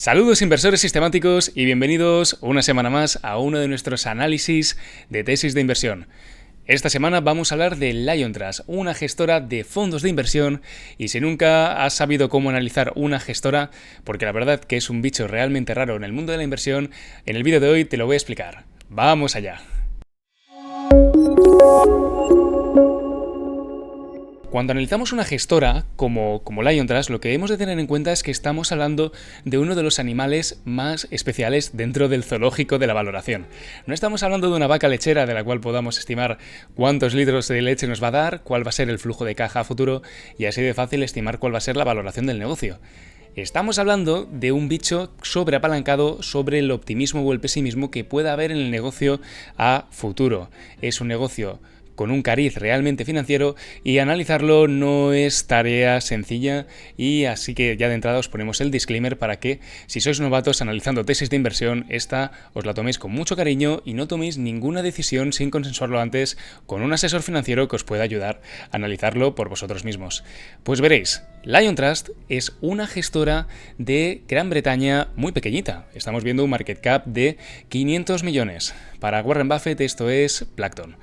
Saludos inversores sistemáticos y bienvenidos una semana más a uno de nuestros análisis de tesis de inversión. Esta semana vamos a hablar de Liontrust, una gestora de fondos de inversión, y si nunca has sabido cómo analizar una gestora, porque la verdad que es un bicho realmente raro en el mundo de la inversión, en el vídeo de hoy te lo voy a explicar. ¡Vamos allá! Cuando analizamos una gestora como Liontrust, lo que hemos de tener en cuenta es que estamos hablando de uno de los animales más especiales dentro del zoológico de la valoración. No estamos hablando de una vaca lechera de la cual podamos estimar cuántos litros de leche nos va a dar, cuál va a ser el flujo de caja a futuro y así de fácil estimar cuál va a ser la valoración del negocio. Estamos hablando de un bicho sobreapalancado sobre el optimismo o el pesimismo que pueda haber en el negocio a futuro. Es un negocio con un cariz realmente financiero y analizarlo no es tarea sencilla, y así que ya de entrada os ponemos el disclaimer para que si sois novatos analizando tesis de inversión, esta os la toméis con mucho cariño y no toméis ninguna decisión sin consensuarlo antes con un asesor financiero que os pueda ayudar a analizarlo por vosotros mismos. Pues veréis, Liontrust es una gestora de Gran Bretaña muy pequeñita. Estamos viendo un market cap de 500 millones. Para Warren Buffett esto es Blackstone.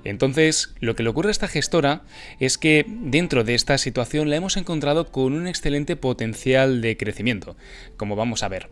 Entonces, lo que le ocurre a esta gestora es que dentro de esta situación la hemos encontrado con un excelente potencial de crecimiento, como vamos a ver.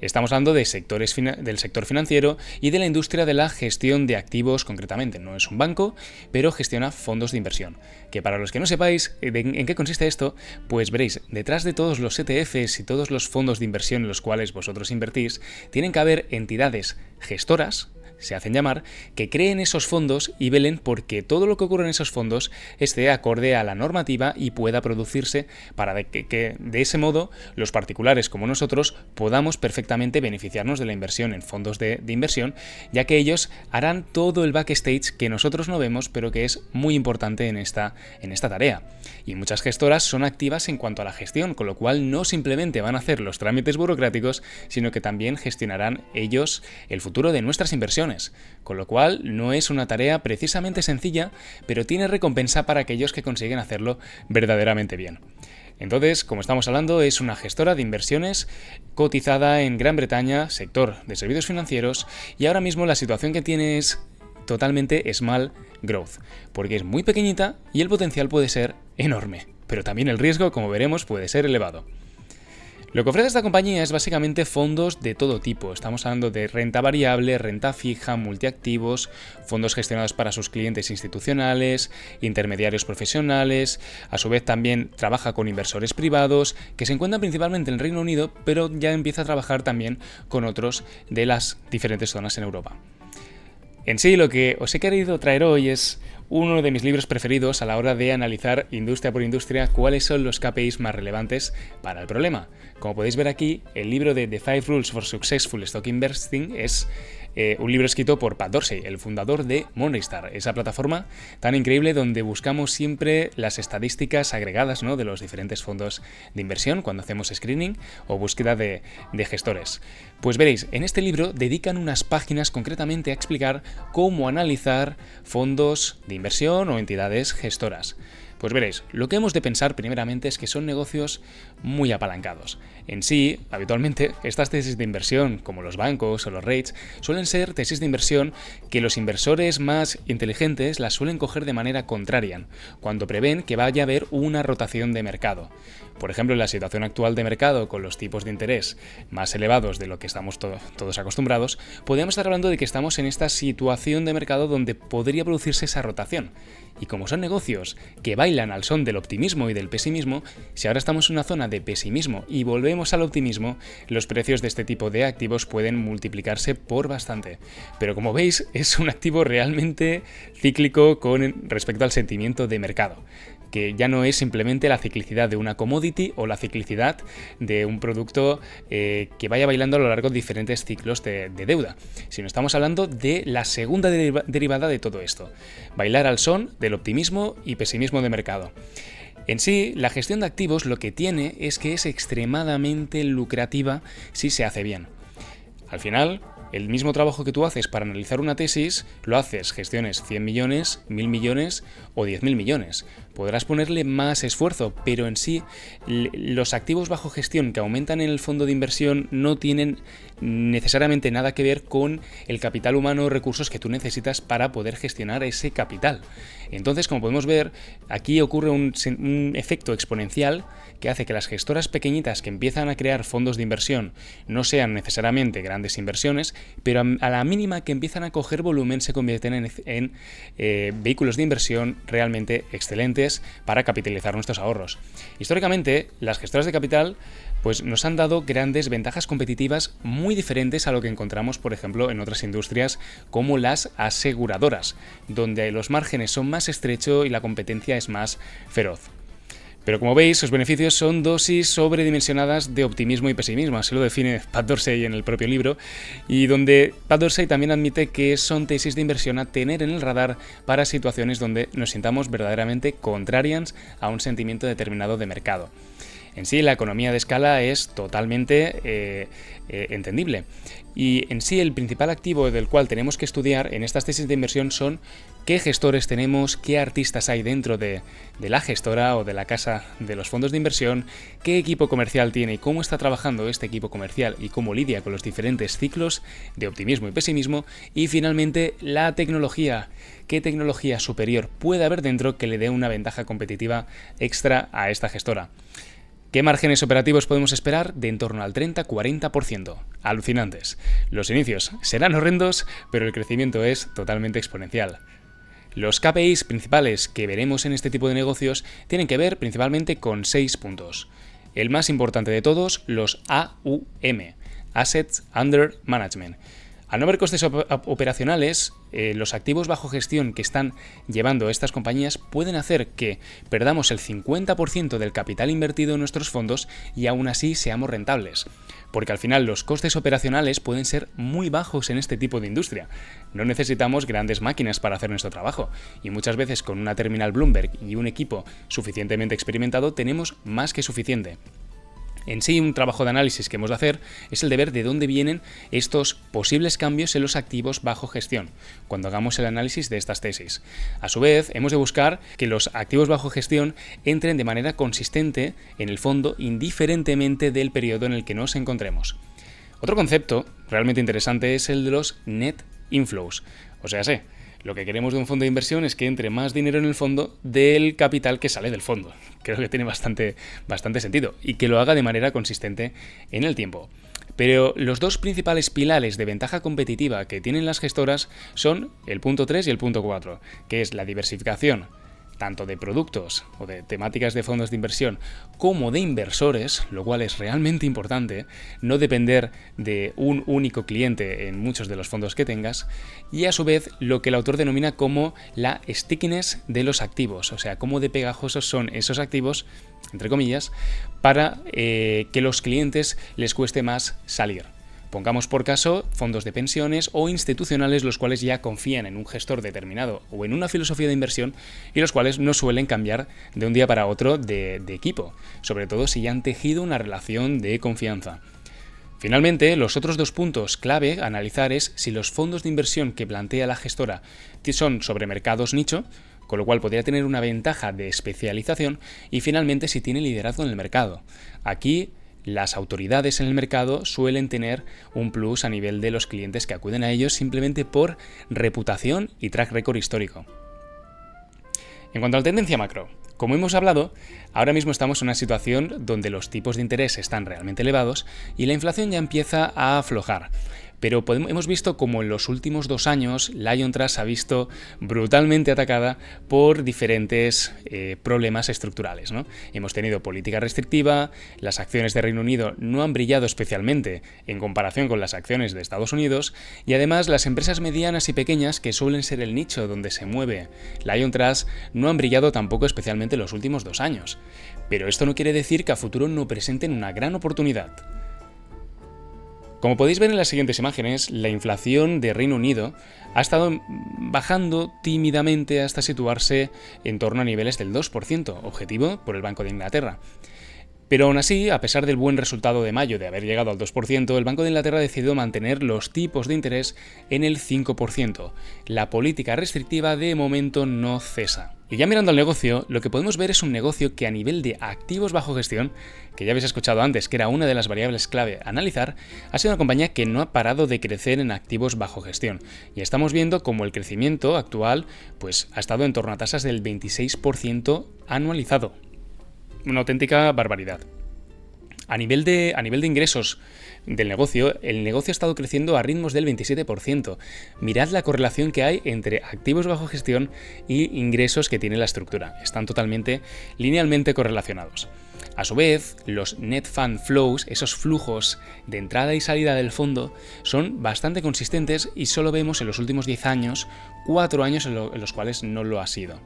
Estamos hablando de del sector financiero y de la industria de la gestión de activos concretamente. No es un banco, pero gestiona fondos de inversión. Que para los que no sepáis en qué consiste esto, pues veréis, detrás de todos los ETFs y todos los fondos de inversión en los cuales vosotros invertís, tienen que haber entidades gestoras, se hacen llamar, que creen esos fondos y velen porque todo lo que ocurre en esos fondos esté acorde a la normativa y pueda producirse para que de ese modo los particulares como nosotros podamos perfectamente beneficiarnos de la inversión en fondos de inversión, ya que ellos harán todo el backstage que nosotros no vemos, pero que es muy importante en esta tarea. Y muchas gestoras son activas en cuanto a la gestión, con lo cual no simplemente van a hacer los trámites burocráticos, sino que también gestionarán ellos el futuro de nuestras inversiones. Con lo cual no es una tarea precisamente sencilla, pero tiene recompensa para aquellos que consiguen hacerlo verdaderamente bien. Entonces, como estamos hablando, es una gestora de inversiones cotizada en Gran Bretaña, sector de servicios financieros, y ahora mismo la situación que tiene es totalmente small growth, porque es muy pequeñita y el potencial puede ser enorme, pero también el riesgo, como veremos, puede ser elevado. Lo que ofrece esta compañía es básicamente fondos de todo tipo. Estamos hablando de renta variable, renta fija, multiactivos, fondos gestionados para sus clientes institucionales, intermediarios profesionales. A su vez también trabaja con inversores privados que se encuentran principalmente en el Reino Unido, pero ya empieza a trabajar también con otros de las diferentes zonas en Europa. En sí, lo que os he querido traer hoy es uno de mis libros preferidos a la hora de analizar industria por industria cuáles son los KPIs más relevantes para el problema. Como podéis ver aquí, el libro de The 5 Rules for Successful Stock Investing es un libro escrito por Pat Dorsey, el fundador de Morningstar, esa plataforma tan increíble donde buscamos siempre las estadísticas agregadas, ¿no?, de los diferentes fondos de inversión cuando hacemos screening o búsqueda de gestores. Pues veréis, en este libro dedican unas páginas concretamente a explicar cómo analizar fondos de inversión o entidades gestoras. Pues veréis, lo que hemos de pensar primeramente es que son negocios muy apalancados. En sí, habitualmente, estas tesis de inversión, como los bancos o los REITs, suelen ser tesis de inversión que los inversores más inteligentes las suelen coger de manera contraria, cuando prevén que vaya a haber una rotación de mercado. Por ejemplo, en la situación actual de mercado, con los tipos de interés más elevados de lo que estamos todos acostumbrados, podríamos estar hablando de que estamos en esta situación de mercado donde podría producirse esa rotación. Y como son negocios que bailan al son del optimismo y del pesimismo, si ahora estamos en una zona de pesimismo y volvemos al optimismo, los precios de este tipo de activos pueden multiplicarse por bastante. Pero como veis, es un activo realmente cíclico con respecto al sentimiento de mercado, que ya no es simplemente la ciclicidad de una commodity o la ciclicidad de un producto que vaya bailando a lo largo de diferentes ciclos de deuda, sino estamos hablando de la segunda derivada de todo esto, bailar al son del optimismo y pesimismo de mercado. En sí, la gestión de activos lo que tiene es que es extremadamente lucrativa si se hace bien. Al final, el mismo trabajo que tú haces para analizar una tesis, lo haces gestiones 100 millones, 1000 millones o 10.000 millones. podrás ponerle más esfuerzo, pero en sí los activos bajo gestión que aumentan en el fondo de inversión no tienen necesariamente nada que ver con el capital humano o recursos que tú necesitas para poder gestionar ese capital. Entonces, como podemos ver, aquí ocurre un efecto exponencial que hace que las gestoras pequeñitas que empiezan a crear fondos de inversión no sean necesariamente grandes inversiones, pero a la mínima que empiezan a coger volumen se convierten en vehículos de inversión realmente excelentes para capitalizar nuestros ahorros. Históricamente, las gestoras de capital pues nos han dado grandes ventajas competitivas muy diferentes a lo que encontramos, por ejemplo, en otras industrias como las aseguradoras, donde los márgenes son más estrechos y la competencia es más feroz. Pero como veis, sus beneficios son dosis sobredimensionadas de optimismo y pesimismo, así lo define Pat Dorsey en el propio libro, y donde Pat Dorsey también admite que son tesis de inversión a tener en el radar para situaciones donde nos sintamos verdaderamente contrarians a un sentimiento determinado de mercado. En sí, la economía de escala es totalmente entendible. Y en sí, el principal activo del cual tenemos que estudiar en estas tesis de inversión son qué gestores tenemos, qué artistas hay dentro de la gestora o de la casa de los fondos de inversión, qué equipo comercial tiene y cómo está trabajando este equipo comercial y cómo lidia con los diferentes ciclos de optimismo y pesimismo. Y finalmente, la tecnología. ¿Qué tecnología superior puede haber dentro que le dé una ventaja competitiva extra a esta gestora? ¿Qué márgenes operativos podemos esperar? De en torno al 30-40%. Alucinantes. Los inicios serán horrendos, pero el crecimiento es totalmente exponencial. Los KPIs principales que veremos en este tipo de negocios tienen que ver principalmente con 6 puntos. El más importante de todos, los AUM, Assets Under Management. Al no haber costes operacionales, los activos bajo gestión que están llevando estas compañías pueden hacer que perdamos el 50% del capital invertido en nuestros fondos y aún así seamos rentables. Porque al final los costes operacionales pueden ser muy bajos en este tipo de industria. No necesitamos grandes máquinas para hacer nuestro trabajo y muchas veces con una terminal Bloomberg y un equipo suficientemente experimentado tenemos más que suficiente. En sí, un trabajo de análisis que hemos de hacer es el de ver de dónde vienen estos posibles cambios en los activos bajo gestión, cuando hagamos el análisis de estas tesis. A su vez, hemos de buscar que los activos bajo gestión entren de manera consistente en el fondo, indiferentemente del periodo en el que nos encontremos. Otro concepto realmente interesante es el de los net inflows, o sea, lo que queremos de un fondo de inversión es que entre más dinero en el fondo del capital que sale del fondo. Creo que tiene bastante sentido y que lo haga de manera consistente en el tiempo. Pero los dos principales pilares de ventaja competitiva que tienen las gestoras son el punto 3 y el punto 4, que es la diversificación tanto de productos o de temáticas de fondos de inversión como de inversores, lo cual es realmente importante, no depender de un único cliente en muchos de los fondos que tengas, y a su vez lo que el autor denomina como la stickiness de los activos, o sea, cómo de pegajosos son esos activos, entre comillas, para que los clientes les cueste más salir. Pongamos por caso fondos de pensiones o institucionales los cuales ya confían en un gestor determinado o en una filosofía de inversión y los cuales no suelen cambiar de un día para otro de equipo, sobre todo si ya han tejido una relación de confianza. Finalmente, los otros dos puntos clave a analizar es si los fondos de inversión que plantea la gestora son sobre mercados nicho, con lo cual podría tener una ventaja de especialización, y finalmente si tiene liderazgo en el mercado. Aquí las autoridades en el mercado suelen tener un plus a nivel de los clientes que acuden a ellos simplemente por reputación y track record histórico. En cuanto a la tendencia macro, como hemos hablado, ahora mismo estamos en una situación donde los tipos de interés están realmente elevados y la inflación ya empieza a aflojar. Pero hemos visto como en los últimos 2 años Lion Trust se ha visto brutalmente atacada por diferentes problemas estructurales, ¿no? Hemos tenido política restrictiva, las acciones de Reino Unido no han brillado especialmente en comparación con las acciones de Estados Unidos, y además las empresas medianas y pequeñas, que suelen ser el nicho donde se mueve Lion Trust, no han brillado tampoco especialmente en los últimos 2 años. Pero esto no quiere decir que a futuro no presenten una gran oportunidad. Como podéis ver en las siguientes imágenes, la inflación de Reino Unido ha estado bajando tímidamente hasta situarse en torno a niveles del 2%, objetivo por el Banco de Inglaterra. Pero aún así, a pesar del buen resultado de mayo de haber llegado al 2%, el Banco de Inglaterra ha decidido mantener los tipos de interés en el 5%. La política restrictiva de momento no cesa. Y ya mirando al negocio, lo que podemos ver es un negocio que a nivel de activos bajo gestión, que ya habéis escuchado antes que era una de las variables clave a analizar, ha sido una compañía que no ha parado de crecer en activos bajo gestión. Y estamos viendo como el crecimiento actual pues, ha estado en torno a tasas del 26% anualizado. Una auténtica barbaridad. A nivel de ingresos del negocio, el negocio ha estado creciendo a ritmos del 27%. Mirad la correlación que hay entre activos bajo gestión y ingresos que tiene la estructura. Están totalmente linealmente correlacionados. A su vez, los net fund flows, esos flujos de entrada y salida del fondo, son bastante consistentes y solo vemos en los últimos 10 años, 4 años en los cuales no lo ha sido.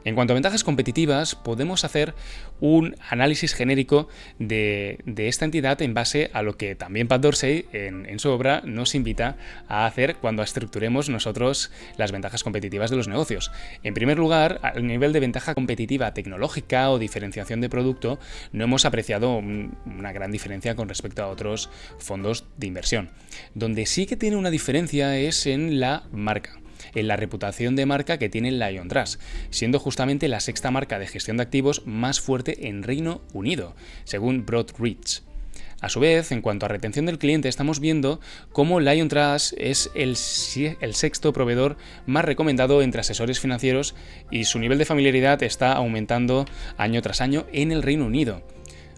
En cuanto a ventajas competitivas, podemos hacer un análisis genérico de esta entidad en base a lo que también Pat Dorsey en su obra nos invita a hacer cuando estructuremos nosotros las ventajas competitivas de los negocios. En primer lugar, al nivel de ventaja competitiva tecnológica o diferenciación de producto, no hemos apreciado una gran diferencia con respecto a otros fondos de inversión. Donde sí que tiene una diferencia es en la marca, en la reputación de marca que tiene Lion Trust, siendo justamente la sexta marca de gestión de activos más fuerte en Reino Unido, según Broadridge. A su vez, en cuanto a retención del cliente, estamos viendo cómo Lion Trust es el sexto proveedor más recomendado entre asesores financieros y su nivel de familiaridad está aumentando año tras año en el Reino Unido.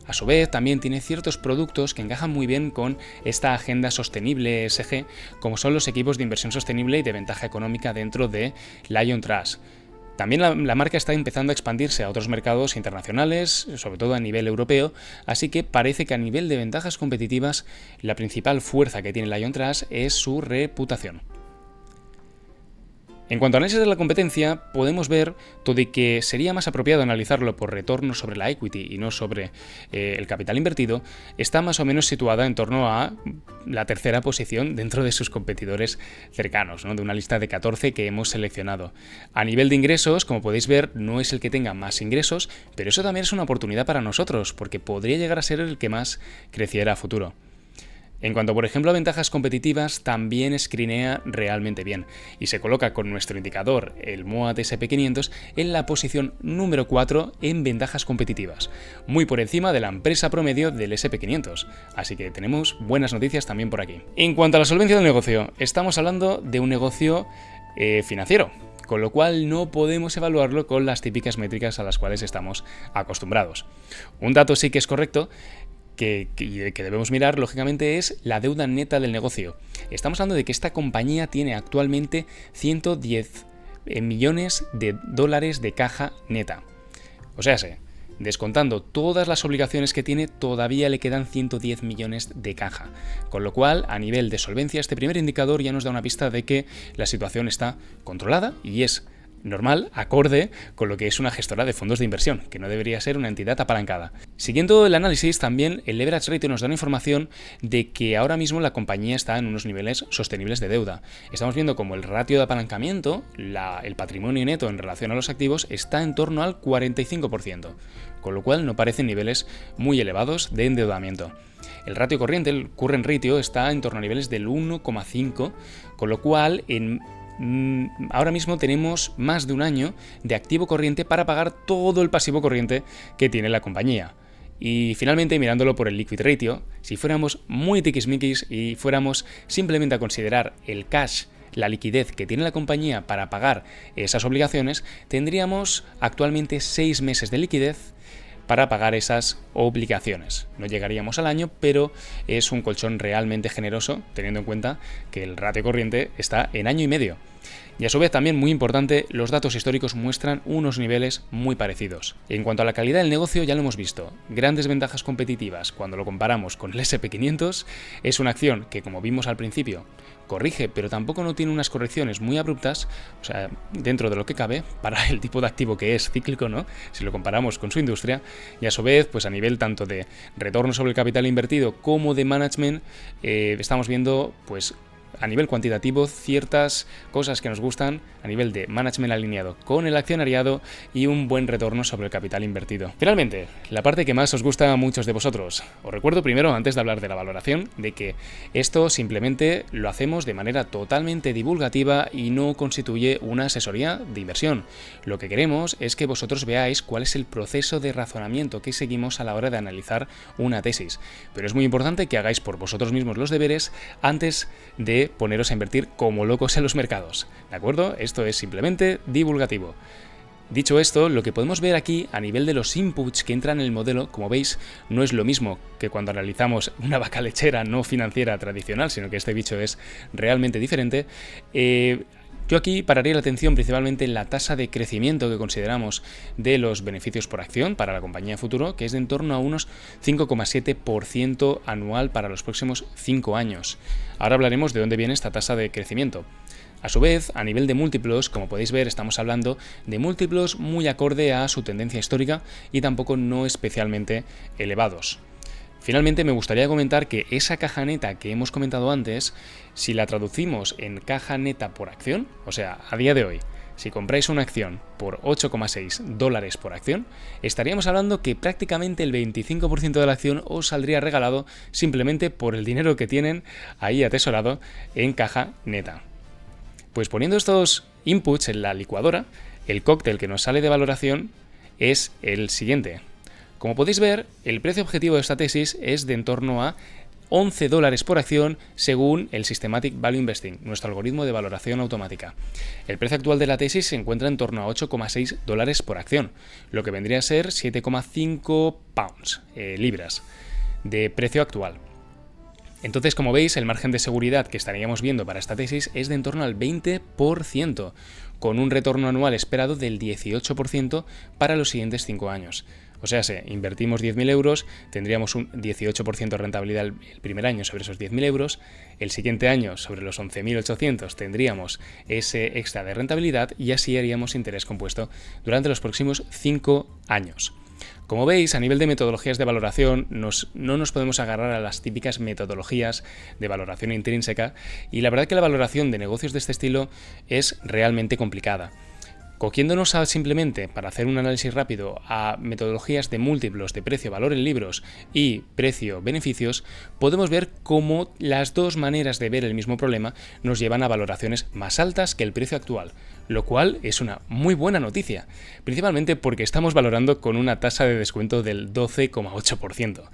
A su vez, también tiene ciertos productos que encajan muy bien con esta agenda sostenible ESG, como son los equipos de inversión sostenible y de ventaja económica dentro de Lion Trust. También la marca está empezando a expandirse a otros mercados internacionales, sobre todo a nivel europeo, así que parece que a nivel de ventajas competitivas, la principal fuerza que tiene Lion Trust es su reputación. En cuanto a análisis de la competencia, podemos ver todo y que sería más apropiado analizarlo por retorno sobre la equity y no sobre el capital invertido, está más o menos situada en torno a la tercera posición dentro de sus competidores cercanos, ¿no? De una lista de 14 que hemos seleccionado. A nivel de ingresos, como podéis ver, no es el que tenga más ingresos, pero eso también es una oportunidad para nosotros, porque podría llegar a ser el que más creciera a futuro. En cuanto, por ejemplo, a ventajas competitivas, también screenea realmente bien y se coloca con nuestro indicador, el MOAT SP500, en la posición número 4 en ventajas competitivas, muy por encima de la empresa promedio del SP500, así que tenemos buenas noticias también por aquí. En cuanto a la solvencia del negocio, estamos hablando de un negocio financiero, con lo cual no podemos evaluarlo con las típicas métricas a las cuales estamos acostumbrados. Un dato sí que es correcto, que debemos mirar, lógicamente, es la deuda neta del negocio. Estamos hablando de que esta compañía tiene actualmente 110 millones de dólares de caja neta. O sea, descontando todas las obligaciones que tiene, todavía le quedan 110 millones de caja. Con lo cual, a nivel de solvencia, este primer indicador ya nos da una pista de que la situación está controlada y es normal, acorde con lo que es una gestora de fondos de inversión, que no debería ser una entidad apalancada. Siguiendo el análisis, también el leverage ratio nos da una información de que ahora mismo la compañía está en unos niveles sostenibles de deuda. Estamos viendo como el ratio de apalancamiento, el patrimonio neto en relación a los activos, está en torno al 45%, con lo cual no parecen niveles muy elevados de endeudamiento. El ratio corriente, el current ratio, está en torno a niveles del 1,5, con lo cual ahora mismo tenemos más de un año de activo corriente para pagar todo el pasivo corriente que tiene la compañía. Y finalmente, mirándolo por el liquid ratio, si fuéramos muy tiquismiquis y fuéramos simplemente a considerar el cash, la liquidez que tiene la compañía para pagar esas obligaciones, tendríamos actualmente 6 meses de liquidez para pagar esas obligaciones. No llegaríamos al año, pero es un colchón realmente generoso, teniendo en cuenta que el ratio corriente está en año y medio. Y a su vez, también muy importante, los datos históricos muestran unos niveles muy parecidos. En cuanto a la calidad del negocio, ya lo hemos visto. Grandes ventajas competitivas cuando lo comparamos con el SP500. Es una acción que, como vimos al principio, corrige, pero tampoco no tiene unas correcciones muy abruptas, o sea, dentro de lo que cabe, para el tipo de activo que es cíclico, ¿no? Si lo comparamos con su industria. Y a su vez, pues a nivel tanto de retorno sobre el capital invertido como de management, estamos viendo, pues, a nivel cuantitativo ciertas cosas que nos gustan a nivel de management alineado con el accionariado y un buen retorno sobre el capital invertido. Finalmente, la parte que más os gusta a muchos de vosotros. Os recuerdo primero, antes de hablar de la valoración, de que esto simplemente lo hacemos de manera totalmente divulgativa y no constituye una asesoría de inversión. Lo que queremos es que vosotros veáis cuál es el proceso de razonamiento que seguimos a la hora de analizar una tesis. Pero es muy importante que hagáis por vosotros mismos los deberes antes de poneros a invertir como locos en los mercados. ¿De acuerdo? Esto es simplemente divulgativo. Dicho esto, lo que podemos ver aquí a nivel de los inputs que entran en el modelo, como veis, no es lo mismo que cuando analizamos una vaca lechera no financiera tradicional, sino que este bicho es realmente diferente. Yo aquí pararía la atención principalmente en la tasa de crecimiento que consideramos de los beneficios por acción para la compañía futuro, que es de en torno a unos 5,7% anual para los próximos 5 años. Ahora hablaremos de dónde viene esta tasa de crecimiento. A su vez, a nivel de múltiplos, como podéis ver, estamos hablando de múltiplos muy acorde a su tendencia histórica y tampoco no especialmente elevados. Finalmente, me gustaría comentar que esa caja neta que hemos comentado antes, si la traducimos en caja neta por acción, o sea, a día de hoy, si compráis una acción por $8,6 por acción, estaríamos hablando que prácticamente el 25% de la acción os saldría regalado simplemente por el dinero que tienen ahí atesorado en caja neta. Pues poniendo estos inputs en la licuadora, el cóctel que nos sale de valoración es el siguiente. Como podéis ver, el precio objetivo de esta tesis es de en torno a $11 por acción según el Systematic Value Investing, nuestro algoritmo de valoración automática. El precio actual de la tesis se encuentra en torno a $8,6 por acción, lo que vendría a ser 7,5 pounds, libras, de precio actual. Entonces, como veis, el margen de seguridad que estaríamos viendo para esta tesis es de en torno al 20%, con un retorno anual esperado del 18% para los siguientes 5 años. O sea, si invertimos 10.000 euros, tendríamos un 18% de rentabilidad el primer año sobre esos 10.000 euros, el siguiente año sobre los 11.800 tendríamos ese extra de rentabilidad y así haríamos interés compuesto durante los próximos 5 años. Como veis, a nivel de metodologías de valoración, no nos podemos agarrar a las típicas metodologías de valoración intrínseca y la verdad que la valoración de negocios de este estilo es realmente complicada. Cogiéndonos simplemente, para hacer un análisis rápido, a metodologías de múltiplos de precio-valor en libros y precio-beneficios, podemos ver cómo las dos maneras de ver el mismo problema nos llevan a valoraciones más altas que el precio actual, lo cual es una muy buena noticia, principalmente porque estamos valorando con una tasa de descuento del 12,8%.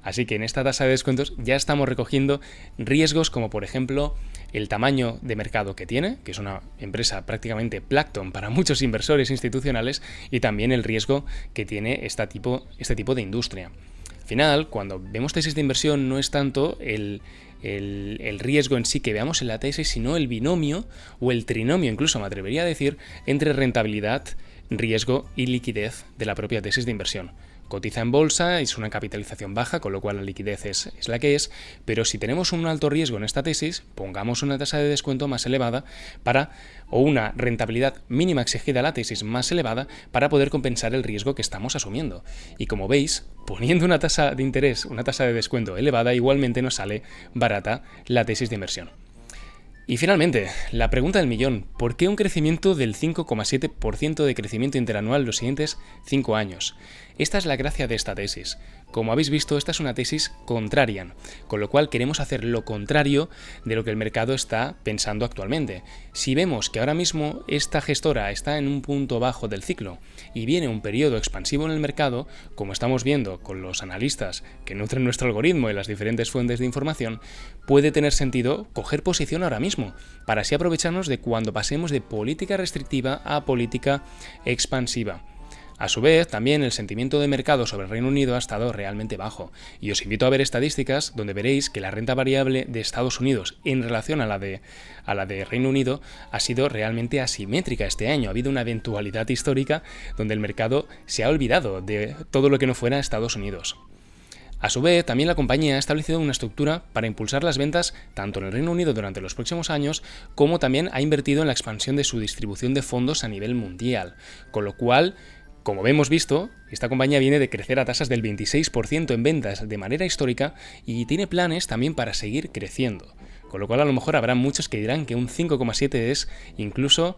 Así que en esta tasa de descuentos ya estamos recogiendo riesgos como por ejemplo el tamaño de mercado que tiene, que es una empresa prácticamente Plankton para muchos inversores institucionales, y también el riesgo que tiene este tipo de industria. Al final, cuando vemos tesis de inversión no es tanto el riesgo en sí que veamos en la tesis, sino el binomio o el trinomio, incluso me atrevería a decir, entre rentabilidad, riesgo y liquidez de la propia tesis de inversión. Cotiza en bolsa, es una capitalización baja, con lo cual la liquidez es la que es, pero si tenemos un alto riesgo en esta tesis, pongamos una tasa de descuento más elevada o una rentabilidad mínima exigida a la tesis más elevada para poder compensar el riesgo que estamos asumiendo. Y como veis, poniendo una tasa de interés, una tasa de descuento elevada, igualmente nos sale barata la tesis de inversión. Y finalmente, la pregunta del millón, ¿por qué un crecimiento del 5,7% de crecimiento interanual los siguientes 5 años? Esta es la gracia de esta tesis. Como habéis visto, esta es una tesis contrarian, con lo cual queremos hacer lo contrario de lo que el mercado está pensando actualmente. Si vemos que ahora mismo esta gestora está en un punto bajo del ciclo y viene un periodo expansivo en el mercado, como estamos viendo con los analistas que nutren nuestro algoritmo y las diferentes fuentes de información, puede tener sentido coger posición ahora mismo, para así aprovecharnos de cuando pasemos de política restrictiva a política expansiva. A su vez, también el sentimiento de mercado sobre el Reino Unido ha estado realmente bajo, y os invito a ver estadísticas donde veréis que la renta variable de Estados Unidos en relación a la de Reino Unido ha sido realmente asimétrica este año. Ha habido una eventualidad histórica donde el mercado se ha olvidado de todo lo que no fuera Estados Unidos. A su vez, también la compañía ha establecido una estructura para impulsar las ventas tanto en el Reino Unido durante los próximos años, como también ha invertido en la expansión de su distribución de fondos a nivel mundial, con lo cual, como hemos visto, esta compañía viene de crecer a tasas del 26% en ventas de manera histórica y tiene planes también para seguir creciendo. con lo cual a lo mejor habrá muchos que dirán que un 5,7 es incluso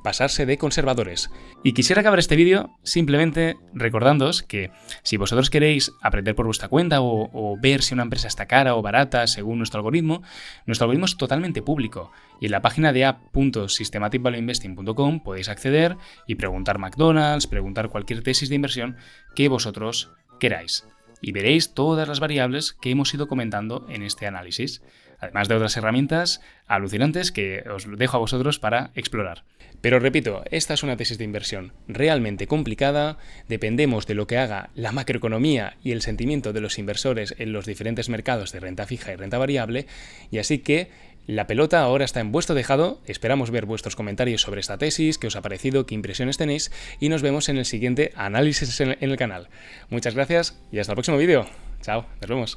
pasarse de conservadores. Y quisiera acabar este vídeo simplemente recordándoos que si vosotros queréis aprender por vuestra cuenta o ver si una empresa está cara o barata según nuestro algoritmo es totalmente público y en la página de app.systematicvalueinvesting.com podéis acceder y preguntar McDonald's, preguntar cualquier tesis de inversión que vosotros queráis. Y veréis todas las variables que hemos ido comentando en este análisis, además de otras herramientas alucinantes que os dejo a vosotros para explorar. Pero repito, esta es una tesis de inversión realmente complicada, dependemos de lo que haga la macroeconomía y el sentimiento de los inversores en los diferentes mercados de renta fija y renta variable, y así que la pelota ahora está en vuestro tejado, esperamos ver vuestros comentarios sobre esta tesis, qué os ha parecido, qué impresiones tenéis, y nos vemos en el siguiente análisis en el canal. Muchas gracias y hasta el próximo vídeo. Chao, nos vemos.